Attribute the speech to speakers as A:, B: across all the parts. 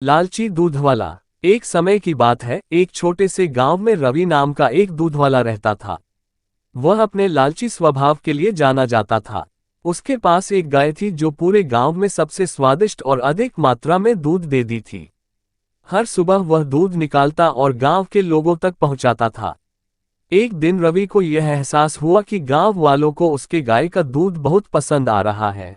A: लालची दूधवाला। एक समय की बात है, एक छोटे से गांव में रवि नाम का एक दूधवाला रहता था। वह अपने लालची स्वभाव के लिए जाना जाता था। उसके पास एक गाय थी जो पूरे गांव में सबसे स्वादिष्ट और अधिक मात्रा में दूध देती थी। हर सुबह वह दूध निकालता और गांव के लोगों तक पहुंचाता था। एक दिन रवि को यह एहसास हुआ कि गांव वालों को उसके गाय का दूध बहुत पसंद आ रहा है।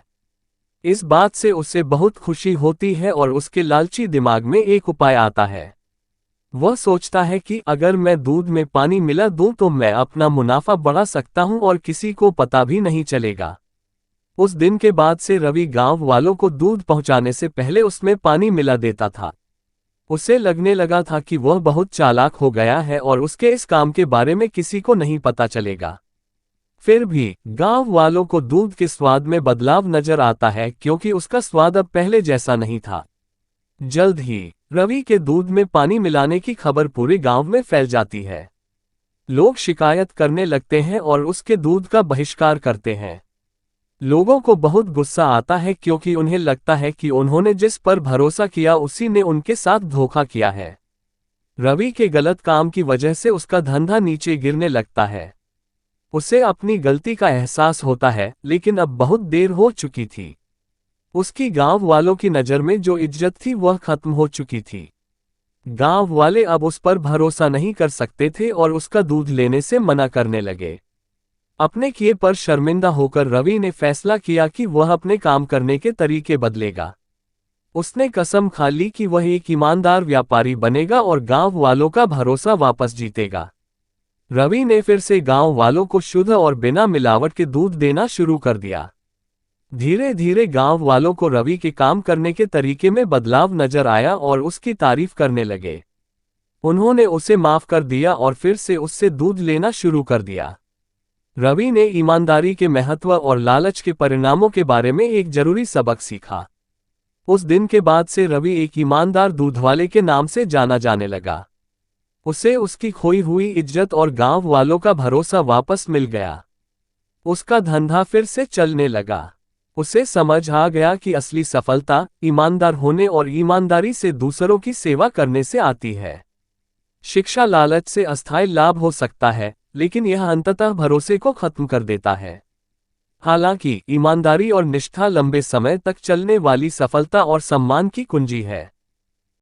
A: इस बात से उसे बहुत खुशी होती है और उसके लालची दिमाग में एक उपाय आता है। वह सोचता है कि अगर मैं दूध में पानी मिला दूं तो मैं अपना मुनाफा बढ़ा सकता हूं और किसी को पता भी नहीं चलेगा। उस दिन के बाद से रवि गांव वालों को दूध पहुंचाने से पहले उसमें पानी मिला देता था। उसे लगने लगा था कि वह बहुत चालाक हो गया है और उसके इस काम के बारे में किसी को नहीं पता चलेगा। फिर भी गांव वालों को दूध के स्वाद में बदलाव नजर आता है क्योंकि उसका स्वाद अब पहले जैसा नहीं था। जल्द ही रवि के दूध में पानी मिलाने की खबर पूरे गांव में फैल जाती है। लोग शिकायत करने लगते हैं और उसके दूध का बहिष्कार करते हैं। लोगों को बहुत गुस्सा आता है क्योंकि उन्हें लगता है कि उन्होंने जिस पर भरोसा किया उसी ने उनके साथ धोखा किया है। रवि के गलत काम की वजह से उसका धंधा नीचे गिरने लगता है। उसे अपनी गलती का एहसास होता है, लेकिन अब बहुत देर हो चुकी थी। उसकी गांव वालों की नज़र में जो इज्जत थी वह खत्म हो चुकी थी। गांव वाले अब उस पर भरोसा नहीं कर सकते थे और उसका दूध लेने से मना करने लगे। अपने किए पर शर्मिंदा होकर रवि ने फैसला किया कि वह अपने काम करने के तरीके बदलेगा। उसने कसम खा ली कि वह एक ईमानदार व्यापारी बनेगा और गांव वालों का भरोसा वापस जीतेगा। रवि ने फिर से गांव वालों को शुद्ध और बिना मिलावट के दूध देना शुरू कर दिया। धीरे धीरे गांव वालों को रवि के काम करने के तरीके में बदलाव नजर आया और उसकी तारीफ करने लगे। उन्होंने उसे माफ कर दिया और फिर से उससे दूध लेना शुरू कर दिया। रवि ने ईमानदारी के महत्व और लालच के परिणामों के बारे में एक जरूरी सबक सीखा। उस दिन के बाद से रवि एक ईमानदार दूधवाले के नाम से जाना जाने लगा। उसे उसकी खोई हुई इज्जत और गांव वालों का भरोसा वापस मिल गया। उसका धंधा फिर से चलने लगा। उसे समझ आ गया कि असली सफलता ईमानदार होने और ईमानदारी से दूसरों की सेवा करने से आती है। शिक्षा लालच से अस्थायी लाभ हो सकता है, लेकिन यह अंततः भरोसे को खत्म कर देता है। हालांकि ईमानदारी और निष्ठा लंबे समय तक चलने वाली सफलता और सम्मान की कुंजी है।